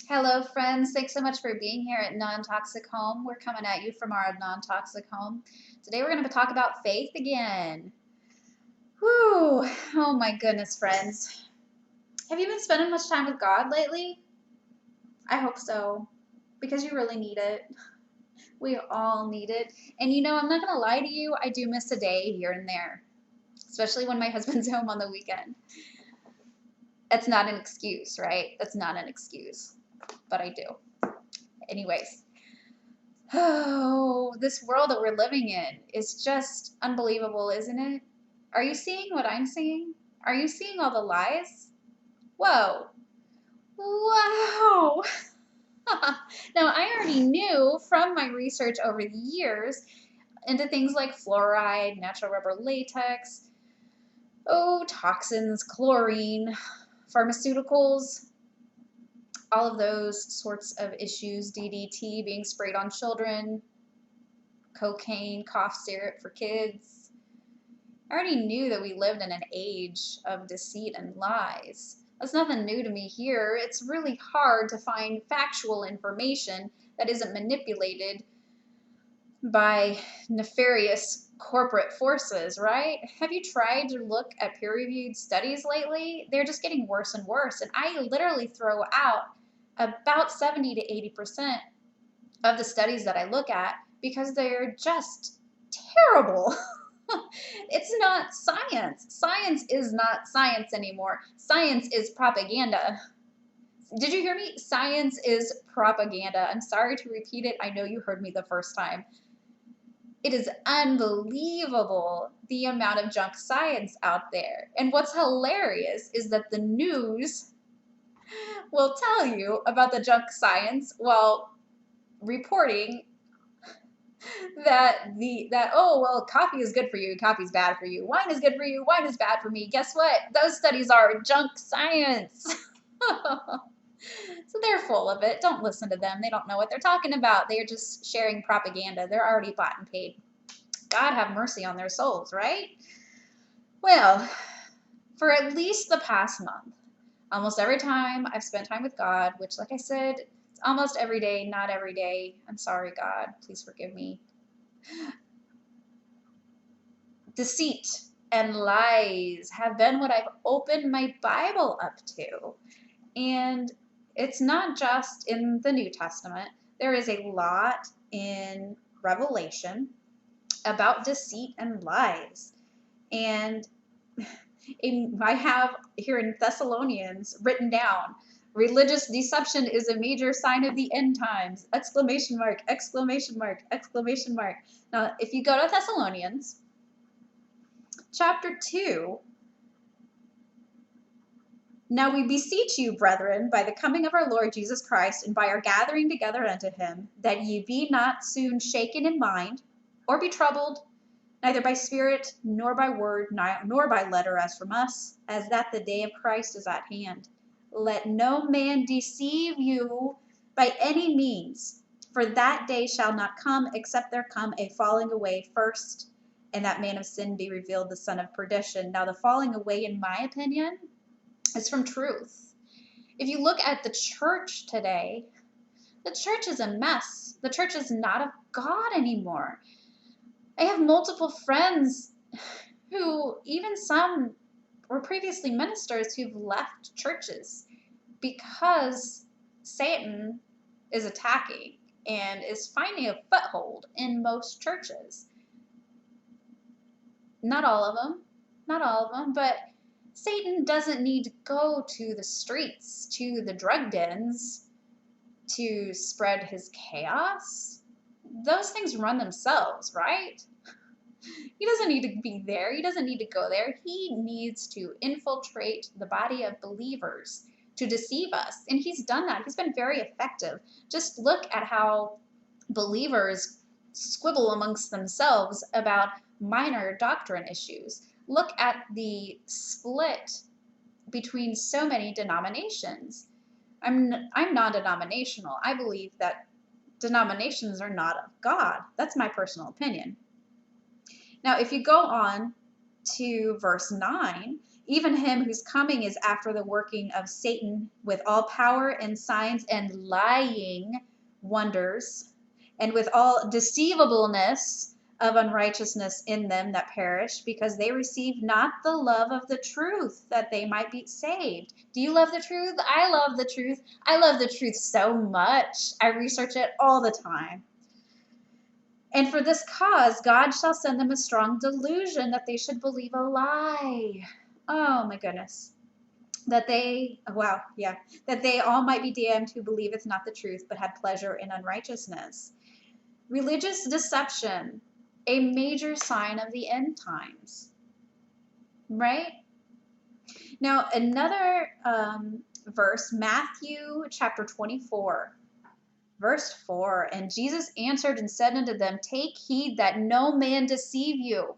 Hello, friends. Thanks so much for being here at Non-Toxic Home. We're coming at you from our non-toxic home. Today we're going to talk about faith again. Whew. Oh my goodness, friends. Have you been spending much time with God lately? I hope so, because you really need it. We all need it. And I'm not going to lie to you, I do miss a day here and there, especially when my husband's home on the weekend. That's not an excuse, right? That's not an excuse, but I do. Anyways. Oh, this world that we're living in is just unbelievable, isn't it? Are you seeing what I'm seeing? Are you seeing all the lies? Whoa. Wow. Now, I already knew from my research over the years into things like fluoride, natural rubber latex, toxins, chlorine, pharmaceuticals, all of those sorts of issues, DDT being sprayed on children, cocaine, cough syrup for kids. I already knew that we lived in an age of deceit and lies. That's nothing new to me here. It's really hard to find factual information that isn't manipulated by nefarious corporate forces, right? Have you tried to look at peer-reviewed studies lately? They're just getting worse and worse. And I literally throw out about 70 to 80% of the studies that I look at because they're just terrible. It's not science. Science is not science anymore. Science is propaganda. Did you hear me? Science is propaganda. I'm sorry to repeat it. I know you heard me the first time. It is unbelievable the amount of junk science out there. And what's hilarious is that the news will tell you about the junk science while reporting that coffee is good for you, coffee's bad for you, wine is good for you, wine is bad for me. Guess what? Those studies are junk science. So they're full of it. Don't listen to them. They don't know what they're talking about. They're just sharing propaganda. They're already bought and paid. God have mercy on their souls, right? Well, for at least the past month, almost every time I've spent time with God, which, like I said, it's almost every day, not every day. I'm sorry, God. Please forgive me. Deceit and lies have been what I've opened my Bible up to. And it's not just in the New Testament. There is a lot in Revelation about deceit and lies. And I have here in Thessalonians written down, religious deception is a major sign of the end times! Exclamation mark, exclamation mark, exclamation mark. Now, if you go to Thessalonians, chapter 2, now we beseech you, brethren, by the coming of our Lord Jesus Christ, and by our gathering together unto him, that ye be not soon shaken in mind, or be troubled, neither by spirit, nor by word, nor by letter as from us, as that the day of Christ is at hand. Let no man deceive you by any means, for that day shall not come, except there come a falling away first, and that man of sin be revealed, the son of perdition. Now the falling away, in my opinion, is from truth. If you look at the church today, the church is a mess. The church is not of God anymore. I have multiple friends who, even some were previously ministers, who've left churches because Satan is attacking and is finding a foothold in most churches. Not all of them, but Satan doesn't need to go to the streets, to the drug dens, to spread his chaos. Those things run themselves, right? He doesn't need to be there. He doesn't need to go there. He needs to infiltrate the body of believers to deceive us. And he's done that. He's been very effective. Just look at how believers squabble amongst themselves about minor doctrine issues. Look at the split between so many denominations. I'm non-denominational. I believe that denominations are not of God. That's my personal opinion. Now, if you go on to verse 9, Even him whose coming is after the working of Satan with all power and signs and lying wonders, and with all deceivableness of unrighteousness in them that perish, because they receive not the love of the truth, that they might be saved. Do you love the truth? I love the truth. I love the truth so much. I research it all the time. And for this cause, God shall send them a strong delusion, that they should believe a lie. Oh my goodness. That they all might be damned who believeth not the truth, but had pleasure in unrighteousness. Religious deception, a major sign of the end times, right? Now, another verse, Matthew chapter 24, verse 4, and Jesus answered and said unto them, take heed that no man deceive you.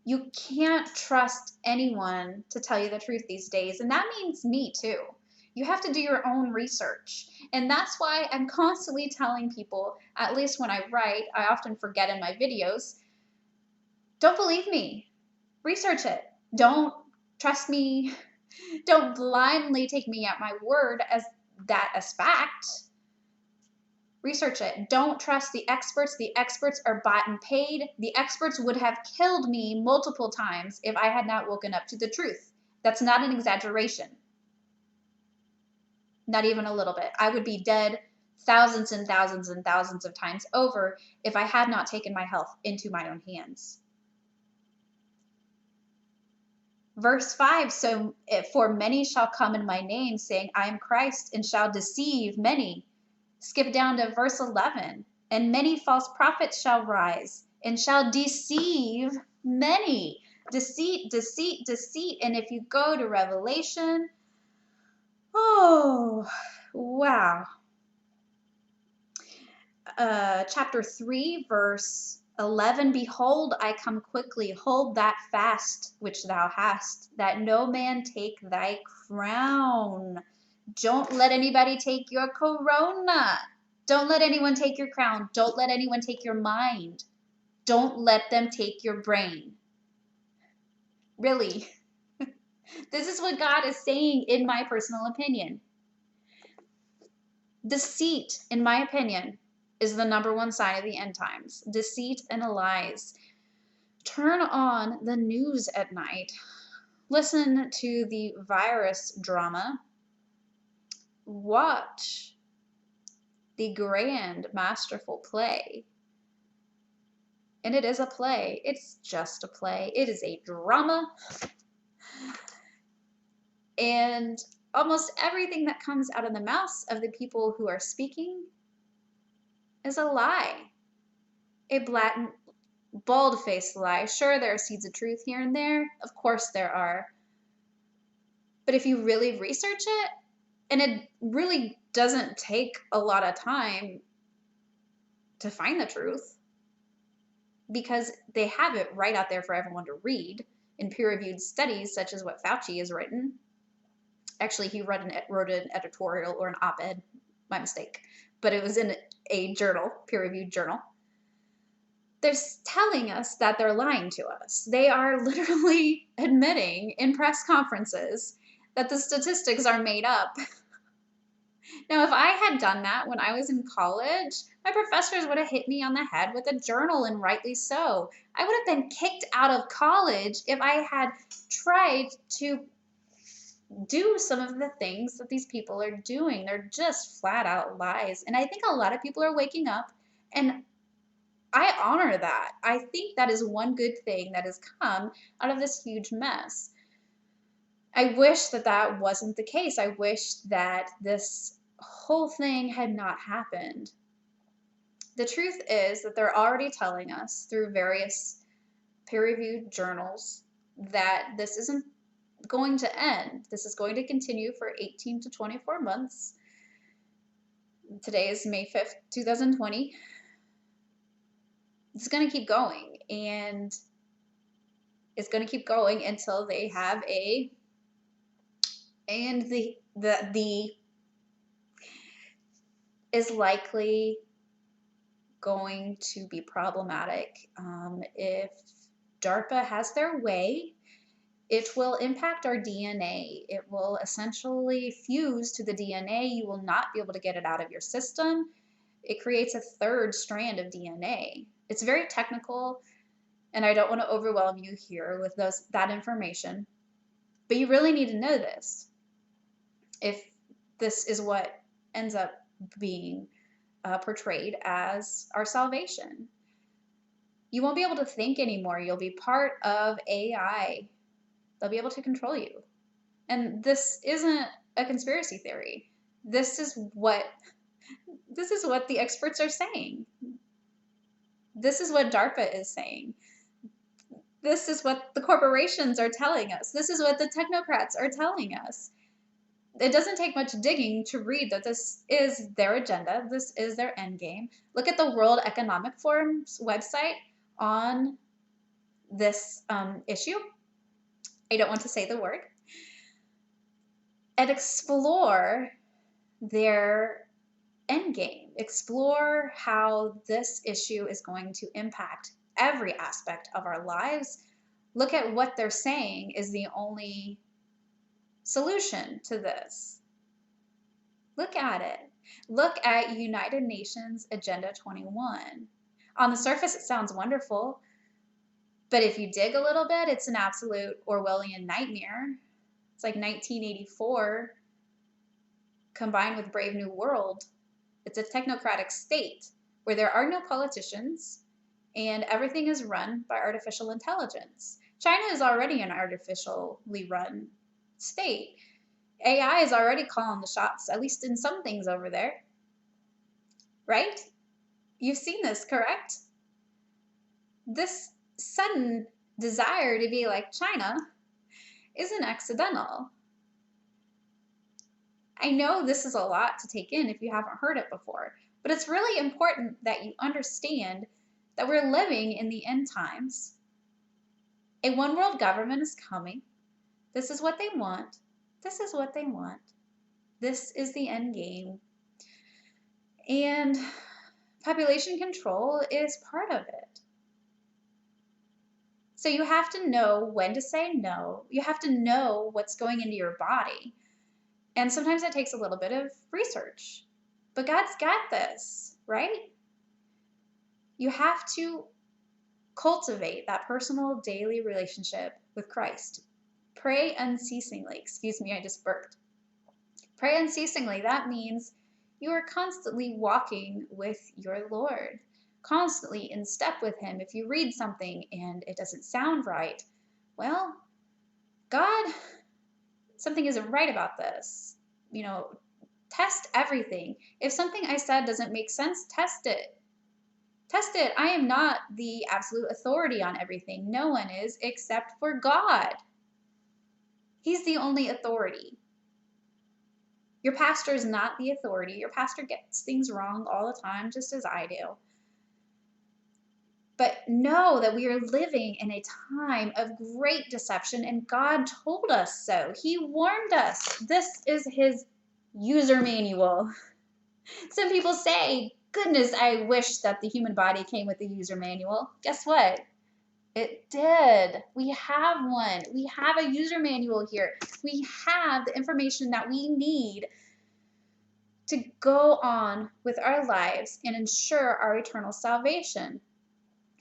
You can't trust anyone to tell you the truth these days, and that means me too. You have to do your own research. And that's why I'm constantly telling people, at least when I write, I often forget in my videos, don't believe me. Research it. Don't trust me. Don't blindly take me at my word as fact. Research it. Don't trust the experts. The experts are bought and paid. The experts would have killed me multiple times if I had not woken up to the truth. That's not an exaggeration. Not even a little bit. I would be dead thousands and thousands and thousands of times over if I had not taken my health into my own hands. Verse 5, so for many shall come in my name, saying, I am Christ, and shall deceive many. Skip down to verse 11. And many false prophets shall rise, and shall deceive many. Deceit, deceit, deceit. And if you go to Revelation, oh, wow. Chapter 3, verse 11, behold, I come quickly. Hold that fast which thou hast, that no man take thy crown. Don't let anybody take your corona. Don't let anyone take your crown. Don't let anyone take your mind. Don't let them take your brain. Really. This is what God is saying, in my personal opinion. Deceit, in my opinion, is the number one sign of the end times. Deceit and lies. Turn on the news at night. Listen to the virus drama. Watch the grand, masterful play. And it is a play. It's just a play. It is a drama. And almost everything that comes out of the mouths of the people who are speaking is a lie. A blatant, bald-faced lie. Sure, there are seeds of truth here and there. Of course there are. But if you really research it, and it really doesn't take a lot of time to find the truth, because they have it right out there for everyone to read in peer-reviewed studies, such as what Fauci has written. Actually, he wrote an editorial or an op-ed, my mistake, but it was in a journal, peer-reviewed journal. They're telling us that they're lying to us. They are literally admitting in press conferences that the statistics are made up. Now, if I had done that when I was in college, my professors would have hit me on the head with a journal, and rightly so. I would have been kicked out of college if I had tried to do some of the things that these people are doing. They're just flat out lies. And I think a lot of people are waking up, and I honor that. I think that is one good thing that has come out of this huge mess. I wish that that wasn't the case. I wish that this whole thing had not happened. The truth is that they're already telling us through various peer-reviewed journals that this isn't going to end. This is going to continue for 18 to 24 months. Today is May 5th, 2020. It's going to keep going, and it's going to keep going until they have and the is likely going to be problematic if DARPA has their way It will impact our DNA. It will essentially fuse to the DNA. You will not be able to get it out of your system. It creates a third strand of DNA. It's very technical, and I don't want to overwhelm you here with that information, but you really need to know this if this is what ends up being portrayed as our salvation. You won't be able to think anymore. You'll be part of AI. They'll be able to control you. And this isn't a conspiracy theory. This is what the experts are saying. This is what DARPA is saying. This is what the corporations are telling us. This is what the technocrats are telling us. It doesn't take much digging to read that this is their agenda. This is their end game. Look at the World Economic Forum's website on this issue. I don't want to say the word. And explore their end game. Explore how this issue is going to impact every aspect of our lives. Look at what they're saying is the only solution to this. Look at it. Look at United Nations Agenda 21. On the surface, it sounds wonderful, but if you dig a little bit, it's an absolute Orwellian nightmare. It's like 1984 combined with Brave New World. It's a technocratic state where there are no politicians and everything is run by artificial intelligence. China is already an artificially run state. AI is already calling the shots, at least in some things over there. Right? You've seen this, correct? This sudden desire to be like China isn't accidental. I know this is a lot to take in if you haven't heard it before, but it's really important that you understand that we're living in the end times. A one world government is coming. This is what they want. This is what they want. This is the end game. And population control is part of it. So you have to know when to say no. You have to know what's going into your body. And sometimes it takes a little bit of research. But God's got this, right? You have to cultivate that personal daily relationship with Christ. Pray unceasingly. Excuse me, I just burped. Pray unceasingly. That means you are constantly walking with your Lord, constantly in step with Him. If you read something and it doesn't sound right, well, God, something isn't right about this. You know, test everything. If something I said doesn't make sense, test it. Test it. I am not the absolute authority on everything. No one is except for God. He's the only authority. Your pastor is not the authority. Your pastor gets things wrong all the time, just as I do. But know that we are living in a time of great deception, and God told us so. He warned us. This is His user manual. Some people say, goodness, I wish that the human body came with a user manual. Guess what? It did. We have one. We have a user manual here. We have the information that we need to go on with our lives and ensure our eternal salvation.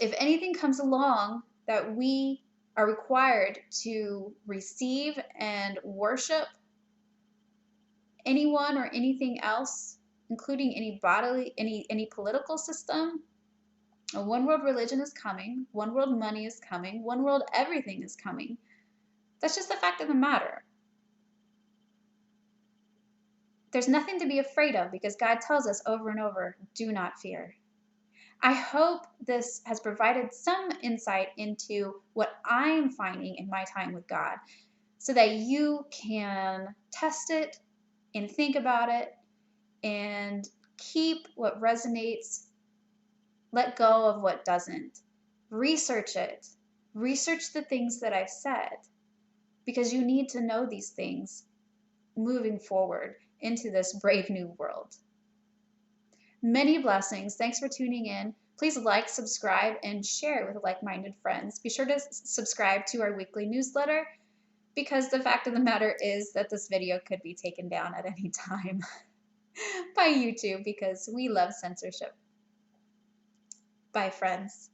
If anything comes along that we are required to receive and worship anyone or anything else, including any political system, a one world religion is coming, one world money is coming, one world everything is coming. That's just the fact of the matter. There's nothing to be afraid of because God tells us over and over, do not fear. I hope this has provided some insight into what I'm finding in my time with God so that you can test it and think about it and keep what resonates, let go of what doesn't. Research it. Research the things that I've said because you need to know these things moving forward into this brave new world. Many blessings. Thanks for tuning in. Please like, subscribe, and share with like-minded friends. Be sure to subscribe to our weekly newsletter because the fact of the matter is that this video could be taken down at any time by YouTube because we love censorship. Bye, friends.